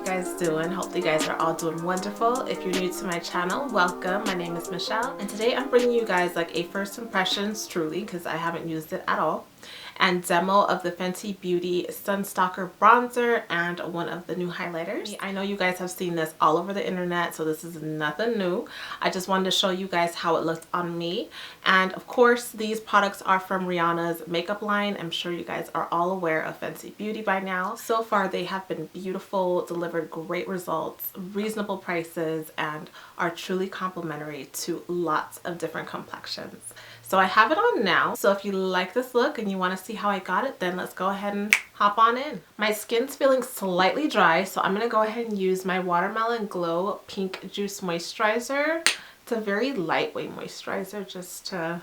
you guys doing? Hopefully you guys are all doing wonderful. If you're new to my channel, welcome. My name is Michelle, and today I'm bringing you guys like a first impressions, truly, because I haven't used it at all, and demo of the Fenty Beauty Sunstalk'R bronzer and one of the new highlighters. I know you guys have seen this all over the internet, so this is nothing new. I just wanted to show you guys how it looked on me. And of course, these products are from Rihanna's makeup line. I'm sure you guys are all aware of Fenty Beauty by now. So far, they have been beautiful, delivered great results, reasonable prices, and are truly complimentary to lots of different complexions. So I have it on now. So if you like this look and you want to see how I got it, then let's go ahead and hop on in. My skin's feeling slightly dry, so I'm going to go ahead and use my Watermelon Glow Pink Juice Moisturizer. It's a very lightweight moisturizer, just to,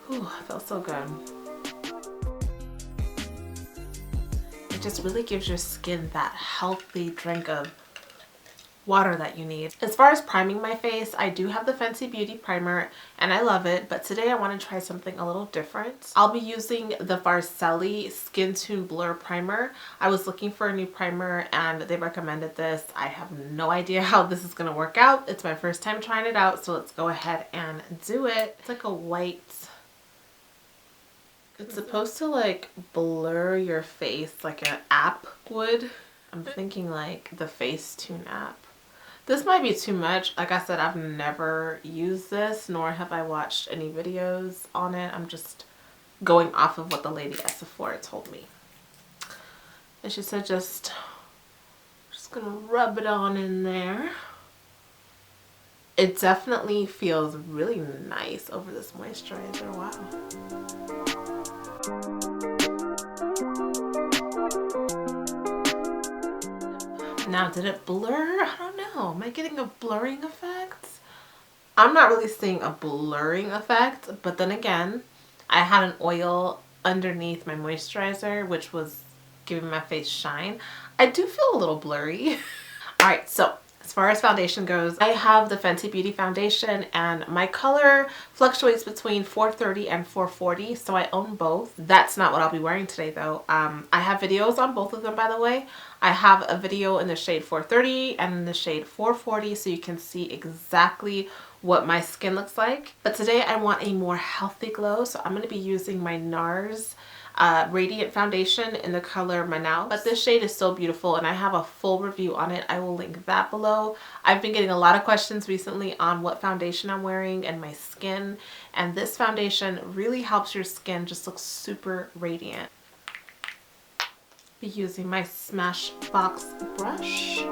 whew, it feels so good. It just really gives your skin that healthy drink of water that you need. As far as priming my face, I do have the Fenty Beauty primer and I love it, but today I want to try something a little different. I'll be using the Varcelli Skin to Blur primer. I was looking for a new primer and they recommended this. I have no idea how this is going to work out. It's my first time trying it out, so let's go ahead and do it. It's like a white, it's supposed to like blur your face like an app would. I'm thinking like the Facetune app. This might be too much. Like I said, I've never used this, nor have I watched any videos on it. I'm just going off of what the lady at Sephora told me. And she said just gonna rub it on in there. It definitely feels really nice over this moisturizer. Wow. Now, did it blur? I don't know. Am I getting a blurring effect? I'm not really seeing a blurring effect, but then again, I had an oil underneath my moisturizer, which was giving my face shine. I do feel a little blurry. All right, so as far as foundation goes, I have the Fenty Beauty foundation and my color fluctuates between 430 and 440, so I own both. That's not what I'll be wearing today though. I have videos on both of them, by the way. I have a video in the shade 430 and in the shade 440, so you can see exactly what my skin looks like. But today I want a more healthy glow, so I'm going to be using my NARS Radiant Foundation in the color Manaus. But this shade is so beautiful and I have a full review on it. I will link that below. I've been getting a lot of questions recently on what foundation I'm wearing and my skin, and this foundation really helps your skin just look super radiant. Be using my Smashbox brush.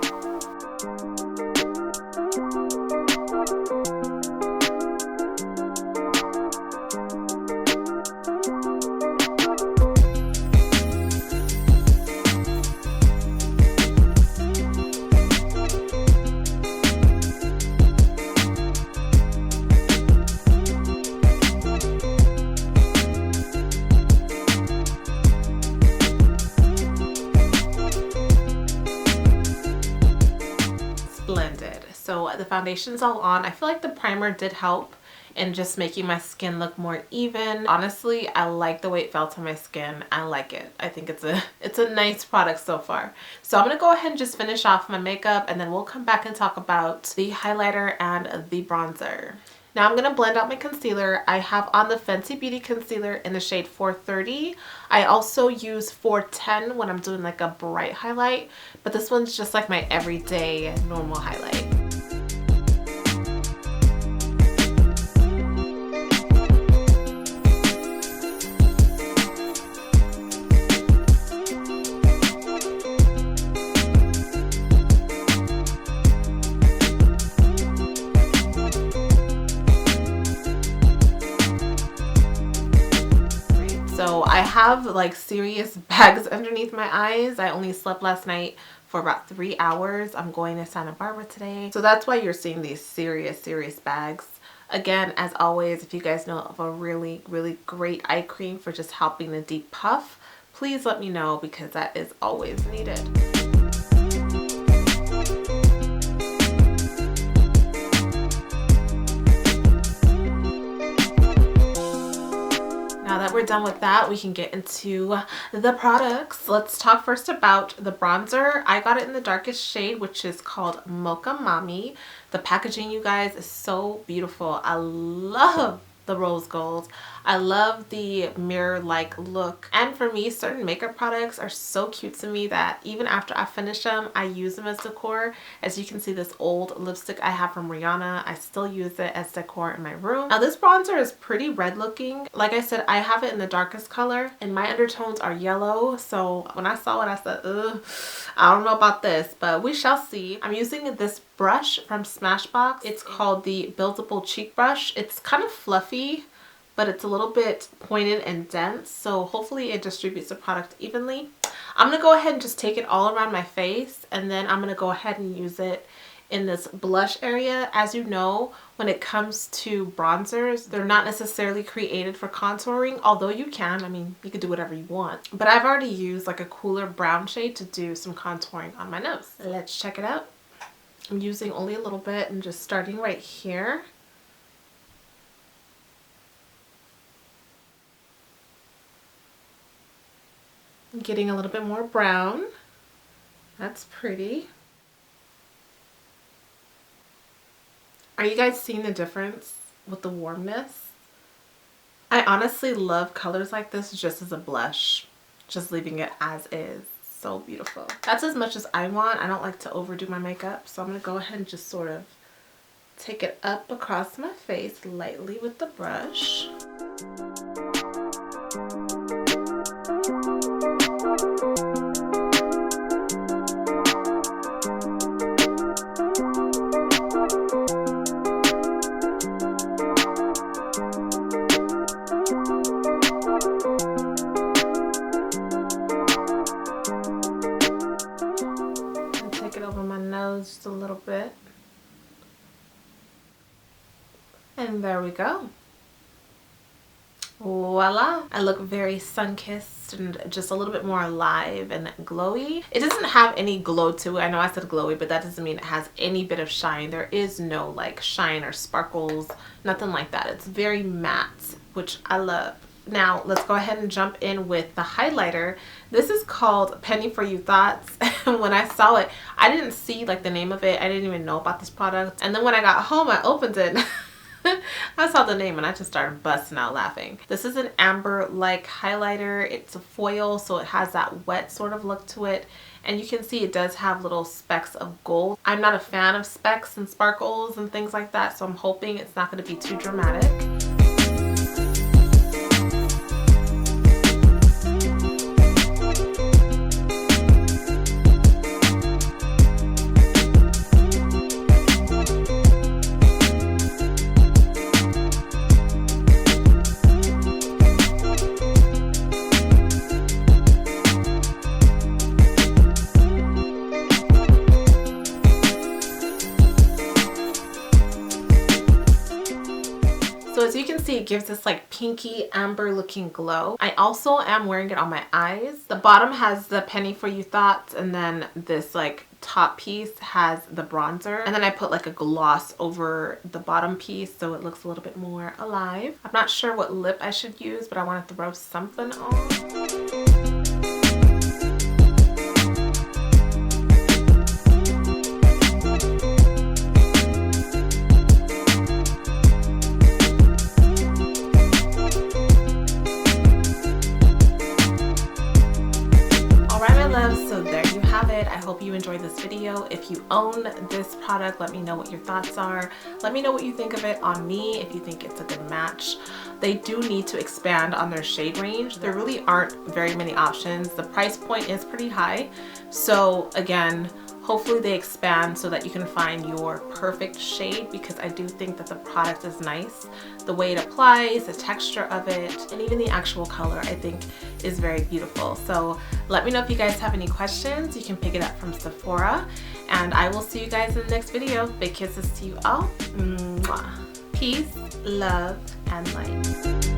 So the foundation's all on. I feel like the primer did help in just making my skin look more even. Honestly, I like the way it felt on my skin. I like it. I think it's a nice product so far. So I'm gonna go ahead and just finish off my makeup, and then we'll come back and talk about the highlighter and the bronzer. Now I'm going to blend out my concealer. I have on the Fenty Beauty concealer in the shade 430. I also use 410 when I'm doing like a bright highlight, but this one's just like my everyday normal highlight. So I have like serious bags underneath my eyes. I only slept last night for about 3 hours. I'm going to Santa Barbara today. So that's why you're seeing these serious bags. Again, as always, if you guys know of a really great eye cream for just helping the deep puff, please let me know, because that is always needed. that we're done with that, we can get into the products. Let's talk first about the bronzer. I got it in the darkest shade, which is called Mocha Mami. The packaging, you guys, is so beautiful. I love the rose gold. I love the mirror-like look. And for me, certain makeup products are so cute to me that even after I finish them, I use them as decor. As you can see, this old lipstick I have from Rihanna, I still use it as decor in my room. Now this bronzer is pretty red looking. Like I said, I have it in the darkest color and my undertones are yellow. So when I saw it, I said, ugh, I don't know about this, but we shall see. I'm using this brush from Smashbox. It's called the Buildable Cheek Brush. It's kind of fluffy, but it's a little bit pointed and dense, so hopefully it distributes the product evenly. I'm going to go ahead and just take it all around my face, and then I'm going to go ahead and use it in this blush area. As you know, when it comes to bronzers, they're not necessarily created for contouring, although you can. I mean, you could do whatever you want. But I've already used like a cooler brown shade to do some contouring on my nose. Let's check it out. I'm using only a little bit and just starting right here. Getting a little bit more brown. That's pretty. Are you guys seeing the difference with the warmness? I honestly love colors like this just as a blush. Just leaving it as is. So beautiful. That's as much as I want. I don't like to overdo my makeup, so I'm going to go ahead and just sort of take it up across my face lightly with the brush. Just a little bit, and there we go. Voila! I look very sun-kissed and just a little bit more alive and glowy. It doesn't have any glow to it. I know I said glowy, but that doesn't mean it has any bit of shine. There is no like shine or sparkles, nothing like that. It's very matte, which I love. Now let's go ahead and jump in with the highlighter. This is called PENNY4UTHOTS. And when I saw it, I didn't see like the name of it. I didn't even know about this product. And then when I got home, I opened it. I saw the name and I just started busting out laughing. This is an amber-like highlighter. It's a foil, so it has that wet sort of look to it. And you can see it does have little specks of gold. I'm not a fan of specks and sparkles and things like that, so I'm hoping it's not going to be too dramatic. So as you can see, it gives this like pinky amber looking glow. I also am wearing it on my eyes. The bottom has the PENNY4UTHOTS, and then this like top piece has the bronzer, and then I put like a gloss over the bottom piece so it looks a little bit more alive. I'm not sure what lip I should use, but I want to throw something on. So there you have it. I hope you enjoyed this video. If you own this product, let me know what your thoughts are. Let me know what you think of it on me, if you think it's a good match. They do need to expand on their shade range. There really aren't very many options. The price point is pretty high. So again, hopefully they expand so that you can find your perfect shade, because I do think that the product is nice. The way it applies, the texture of it, and even the actual color I think is very beautiful. So let me know if you guys have any questions. You can pick it up from Sephora, and I will see you guys in the next video. Big kisses to you all. Mwah. Peace, love, and light.